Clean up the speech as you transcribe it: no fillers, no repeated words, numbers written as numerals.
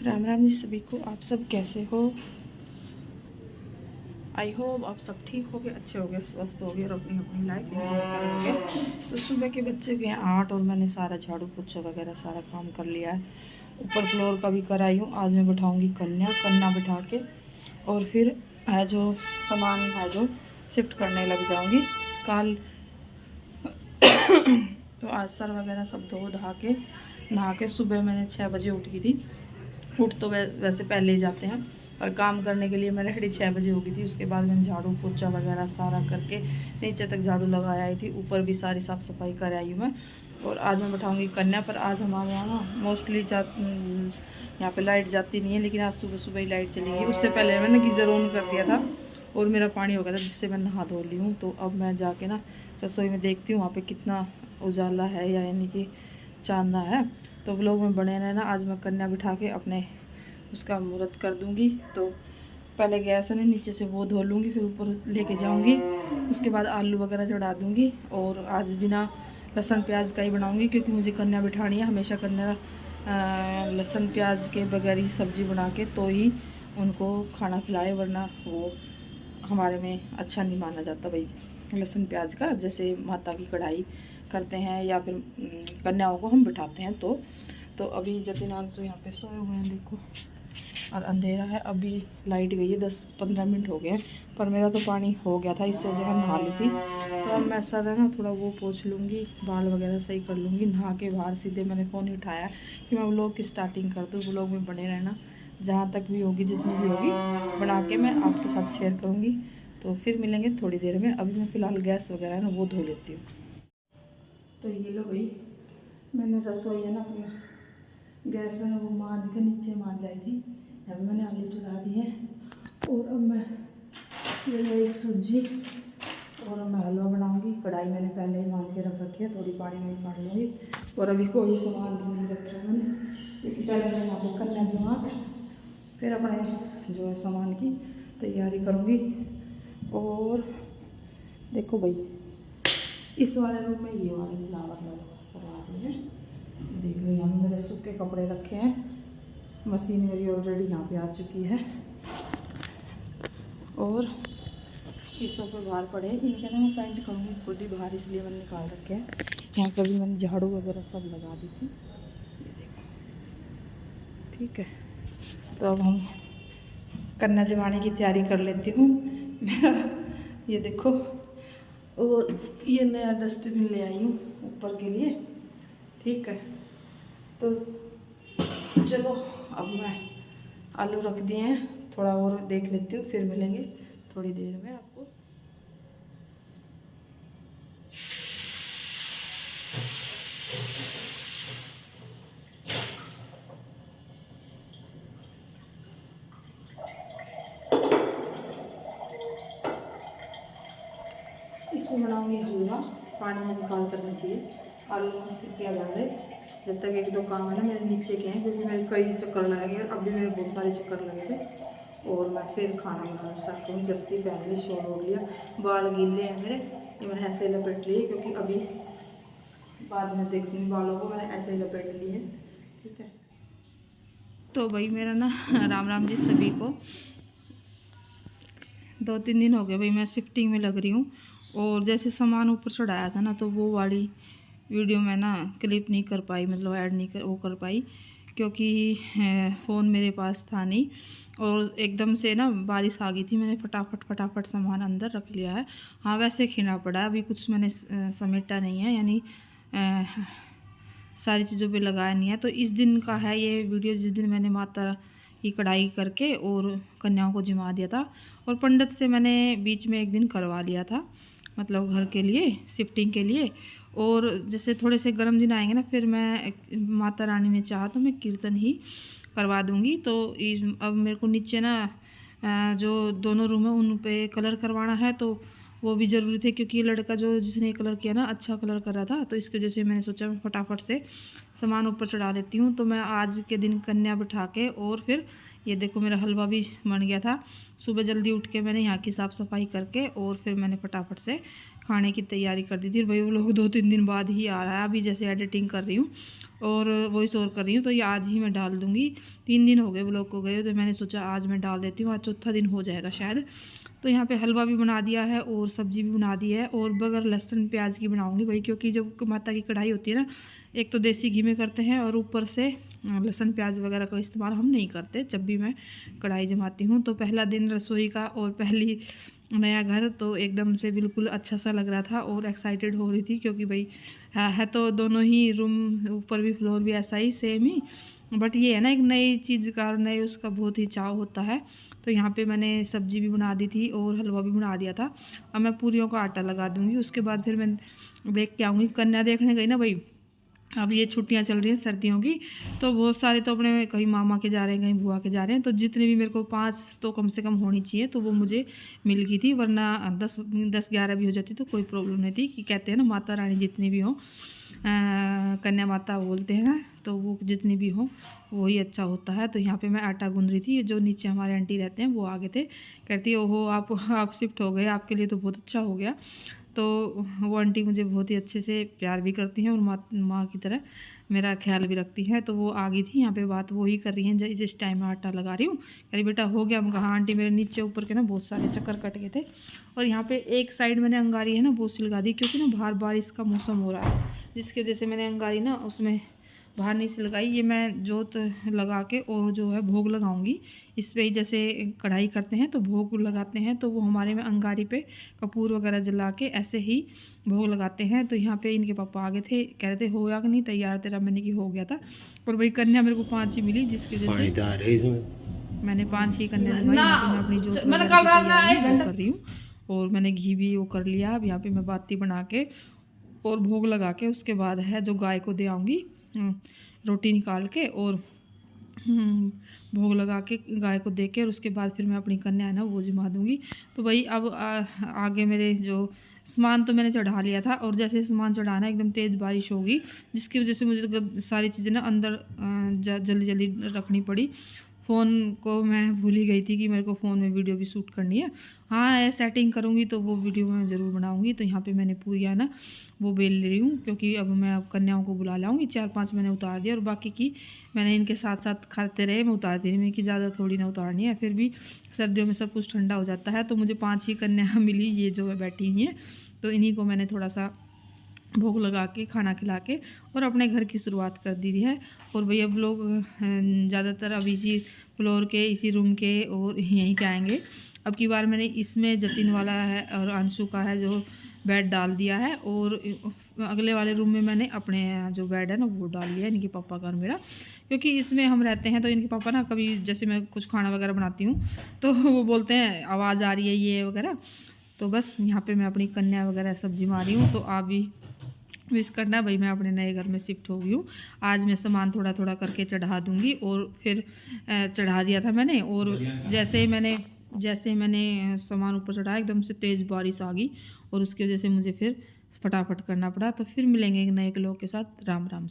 राम राम जी सभी को। आप सब कैसे हो? आई होप आप सब ठीक हो गए, अच्छे हो गए, स्वस्थ हो गए और अपनी अपनी लाइफ एंजॉय करेंगे। तो सुबह के बच्चे गए 8 और मैंने सारा झाड़ू पोछा वगैरह सारा काम कर लिया है। ऊपर फ्लोर का भी कराई हूँ। आज मैं बिठाऊँगी कन्या कन्या बिठा के और फिर है जो सामान है जो शिफ्ट करने लग जाऊँगी कल। तो आज सर वगैरह सब धो धा के नहा के सुबह मैंने 6 बजे उठ गई थी। उठ तो वैसे पहले ही जाते हैं, और काम करने के लिए मैं रेडी 6 बजे हो गई थी। उसके बाद मैंने झाड़ू पोछा वगैरह सारा करके नीचे तक झाड़ू लगा आई थी, ऊपर भी सारी साफ़ सफाई कर आई हूँ मैं। और आज मैं बैठाऊँगी कन्या पर। आज हमारे यहाँ ना मोस्टली यहाँ पे लाइट जाती नहीं है, लेकिन आज सुबह सुबह ही लाइट चली गई। उससे पहले मैंने गीज़र ऑन कर दिया था और मेरा पानी हो गया था, जिससे मैं नहा धो ली हूँ। तो अब मैं जाके ना रसोई में देखती हूँ वहाँ पे कितना उजाला है या यानी कि चांदना है। तो व्लॉग में बने रहना। आज मैं कन्या बिठा के अपने उसका मुहूर्त कर दूंगी। तो पहले गैस है ना नीचे से वो धो लूँगी, फिर ऊपर लेके जाऊंगी। उसके बाद आलू वगैरह चढ़ा दूंगी। और आज बिना लहसुन प्याज का ही बनाऊंगी, क्योंकि मुझे कन्या बिठानी है। हमेशा कन्या लहसुन प्याज के बगैर ही सब्जी बना के तो ही उनको खाना खिलाए, वरना वो हमारे में अच्छा नहीं माना जाता भाई लहसुन प्याज का। जैसे माता की कढ़ाई करते हैं या फिर कन्याओं को हम बिठाते हैं। तो अभी जतिनांशु यहाँ पे सोए हुए हैं देखो, और अंधेरा है। अभी लाइट गई है, 10-15 मिनट हो गए हैं, पर मेरा तो पानी हो गया था, इससे जगह नहा ली थी। तो अब मैं सर है ना थोड़ा वो पोंछ लूँगी, बाल वगैरह सही कर लूँगी। नहा के बाहर सीधे मैंने फ़ोन ही उठाया कि मैं व्लॉग की स्टार्टिंग कर दूँ। व्लॉग में बने रहना, जहाँ तक भी होगी जितनी भी होगी बना के मैं आपके साथ शेयर करूँगी। तो फिर मिलेंगे थोड़ी देर में। अभी मैं फ़िलहाल गैस वगैरह है ना वो धो लेती हूँ। तो ये लो भाई, मैंने रसोई है ना अपनी गैस है ना वो मांझ के नीचे मांझ लाई थी। अभी मैंने आलू चढ़ा दिए और अब मैं ये रही सूजी और मैं हलवा बनाऊंगी। कढ़ाई मैंने पहले ही मांझ के रख रखी है, थोड़ी पानी में काट लूँगी। और अभी कोई सामान भी नहीं रखा है मैंने, क्योंकि पहले मैं यहाँ पर कन्या जमा कर फिर अपने जो है सामान की तैयारी करूँगी। और देखो भाई, इस वाले रूम में ये वाले फ्लावर करवा दी है। देख लो, यहाँ मेरे सूखे कपड़े रखे हैं। मशीन मेरी ऑलरेडी यहाँ पे आ चुकी है। और ये सोफे बाहर पड़े हैं, इनके ना मैं पेंट करूँगी खुद ही बाहर, इसलिए मैंने निकाल रखे हैं। यहाँ पर भी मैंने झाड़ू वगैरह सब लगा दी थी, ये देखो। ठीक है, तो अब हम कन्या जमाने की तैयारी कर लेती हूँ। मेरा ये देखो, और ये नया डस्टबिन ले आई हूँ ऊपर के लिए। ठीक है, तो चलो अब मैं आलू रख दिए हैं, थोड़ा और देख लेती हूँ, फिर मिलेंगे थोड़ी देर में आपको। इसमें बनाऊंगी हलवा, पानी में निकाल कर रखिए। आलू में सीटियाँ बन रहे, जब तक 1-2 काम है ना मेरे नीचे के हैं, क्योंकि मेरे कई चक्कर लगे। अब भी मेरे बहुत सारे चक्कर लगे थे। और मैं फिर खाना बनाना स्टार्ट करूँ। जस्सी पहन ली, शोर हो लिया, बाल गीले हैं मेरे, ये मैंने ऐसे लपेट लिए, क्योंकि अभी बाद में देखूँगी बालों को, मैंने ऐसे ही लपेट लिए। ठीक है, तो भाई मेरा ना राम राम जी सभी को। 2-3 दिन हो गए भाई मैं शिफ्टिंग में लग रही हूँ। और जैसे सामान ऊपर चढ़ाया था ना, तो वो वाली वीडियो मैं ना क्लिप नहीं कर पाई, मतलब ऐड नहीं कर पाई, क्योंकि फ़ोन मेरे पास था नहीं। और एकदम से ना बारिश आ गई थी, मैंने फटाफट सामान अंदर रख लिया है। हाँ, वैसे खिना पड़ा है, अभी कुछ मैंने समेटा नहीं है, यानी सारी चीज़ों पे लगाया नहीं है। तो इस दिन का है ये वीडियो, जिस दिन मैंने माता की कढ़ाई करके और कन्याओं को जिमा दिया था। और पंडित से मैंने बीच में एक दिन करवा लिया था, मतलब घर के लिए, शिफ्टिंग के लिए। और जैसे थोड़े से गर्म दिन आएंगे ना, फिर मैं माता रानी ने चाहा तो मैं कीर्तन ही करवा दूँगी। तो अब मेरे को नीचे ना जो दोनों रूम है उन पे कलर करवाना है, तो वो भी ज़रूरी थे, क्योंकि ये लड़का जो जिसने कलर किया ना अच्छा कलर कर रहा था। तो इसकी वजह से मैंने सोचा मैं फटाफट से सामान ऊपर चढ़ा लेती हूँ। तो मैं आज के दिन कन्या बिठा के, और फिर ये देखो मेरा हलवा भी बन गया था। सुबह जल्दी उठ के मैंने यहाँ की साफ़ सफाई करके और फिर मैंने फटाफट से खाने की तैयारी कर दी थी। भाई वो लोग 2-3 दिन बाद ही आ रहा है। अभी जैसे एडिटिंग कर रही हूँ और वॉइस ओवर कर रही हूँ, तो ये आज ही मैं डाल दूँगी। 3 दिन हो गए व्लॉग को गए, तो मैंने सोचा आज मैं डाल देती हूँ। आज चौथा दिन हो जाएगा शायद। तो यहाँ पे हलवा भी बना दिया है और सब्ज़ी भी बना दी है, और बगैर लहसुन प्याज की बनाऊँगी भाई, क्योंकि जब माता की कढ़ाई होती है ना, एक तो देसी घी में करते हैं और ऊपर से लहसुन प्याज वगैरह का इस्तेमाल हम नहीं करते जब भी मैं कढ़ाई जमाती हूँ। तो पहला दिन रसोई का और पहली नया घर, तो एकदम से बिल्कुल अच्छा सा लग रहा था और एक्साइटेड हो रही थी, क्योंकि भाई है तो दोनों ही रूम, ऊपर भी फ्लोर भी ऐसा ही सेम ही, बट ये है ना एक नई चीज़ का और नए उसका बहुत ही चाव होता है। तो यहाँ पे मैंने सब्ज़ी भी बना दी थी और हलवा भी बना दिया था। अब मैं पूरियों का आटा लगा दूँगी, उसके बाद फिर मैं देख के आऊँगी। कन्या देखने गई ना भाई, अब ये छुट्टियां चल रही हैं सर्दियों की, तो बहुत सारे तो अपने कहीं मामा के जा रहे हैं, कहीं बुआ के जा रहे हैं, तो जितने भी मेरे को 5 तो कम से कम होनी चाहिए, तो वो मुझे मिल गई थी। वरना 10-11 भी हो जाती तो कोई प्रॉब्लम नहीं थी। कि कहते हैं ना माता रानी जितनी भी हो, कन्या माता बोलते हैं, तो वो जितनी भी हो वही अच्छा होता है। तो यहाँ पे मैं आटा गूंद रही थी। जो नीचे हमारे आंटी रहते हैं वो आगे थे, कहती है ओहो आप शिफ्ट हो गए, आपके लिए तो बहुत अच्छा हो गया। तो वो आंटी मुझे बहुत ही अच्छे से प्यार भी करती हैं और माँ की तरह मेरा ख्याल भी रखती हैं। तो वो आ गई थी यहाँ पे, बात वो ही कर रही हैं जिस टाइम मैं आटा लगा रही हूँ। कह रही बेटा हो गया। हम कहा आंटी मेरे नीचे ऊपर के ना बहुत सारे चक्कर कट गए थे। और यहाँ पे एक साइड मैंने अंगारी है ना वो सिलगा दी, क्योंकि ना बाहर बारिश का मौसम हो रहा है, जिसकी वजह से मैंने अंगारी ना उसमें बाहर नहीं सिलगाई। ये मैं जोत लगा के और जो है भोग लगाऊंगी इस पे। जैसे कढ़ाई करते हैं तो भोग लगाते हैं, तो वो हमारे में अंगारी पे कपूर वगैरह जला के ऐसे ही भोग लगाते हैं। तो यहाँ पे इनके पापा आ गए थे, कह रहे थे हो या कि नहीं तैयार तेरा, मैंने कि हो गया था। पर वही कन्या मेरे को 5 ही मिली, जिसकी वजह से मैंने 5 ही कन्या निभाई। यहाँ पे मैं अपनी जोत तैयारी कर रही हूँ और मैंने घी भी वो कर लिया। अब यहाँ पे मैं बाती बना के और भोग लगा के उसके बाद है जो गाय को दे आऊँगी रोटी निकाल के, और भोग लगा के गाय को दे के, और उसके बाद फिर मैं अपनी कन्या है ना वो जमा दूँगी। तो भाई अब आगे मेरे जो सामान तो मैंने चढ़ा लिया था, और जैसे सामान चढ़ाना एकदम तेज़ बारिश होगी, जिसकी वजह से मुझे सारी चीज़ें ना अंदर जल्दी जल्दी रखनी पड़ी। फ़ोन को मैं भूल ही गई थी कि मेरे को फ़ोन में वीडियो भी शूट करनी है। हाँ सेटिंग करूँगी तो वो वीडियो मैं ज़रूर बनाऊँगी। तो यहाँ पे मैंने पूरियाँ ना वो बेल ले रही हूँ, क्योंकि अब मैं अब कन्याओं को बुला लाऊँगी। 4-5 मैंने उतार दिया और बाकी की मैंने इनके साथ साथ खाते रहे, मैं उतारती रही। मैं कि ज़्यादा थोड़ी ना उतारनी है, फिर भी सर्दियों में सब कुछ ठंडा हो जाता है। तो मुझे 5 ही कन्या मिली, ये जो है बैठी हुई हैं, तो इन्हीं को मैंने थोड़ा सा भोग लगा के खाना खिला के और अपने घर की शुरुआत कर दी है। और भैया अब लोग ज़्यादातर अब इसी फ्लोर के, इसी रूम के और यहीं के आएंगे। अब की बार मैंने इसमें जतिन वाला है और अंशु का है जो बेड डाल दिया है, और अगले वाले रूम में मैंने अपने जो बेड है ना वो डाल लिया है, इनके पापा का और मेरा। क्योंकि इसमें हम रहते हैं तो इनके पापा ना कभी जैसे मैं कुछ खाना वगैरह बनाती हूँ तो वो बोलते हैं आवाज़ आ रही है ये वगैरह। तो बस यहाँ पे मैं अपनी कन्या वगैरह सब्जी मारी हूँ। तो आप भी विश करना भाई, मैं अपने नए घर में शिफ्ट हो गई हूँ। आज मैं सामान थोड़ा थोड़ा करके चढ़ा दूँगी, और फिर चढ़ा दिया था मैंने। और जैसे मैंने सामान ऊपर चढ़ाया एकदम से तेज़ बारिश आ गई, और उसकी वजह से मुझे फिर फटाफट करना पड़ा। तो फिर मिलेंगे एक नए व्लॉग के साथ। राम राम।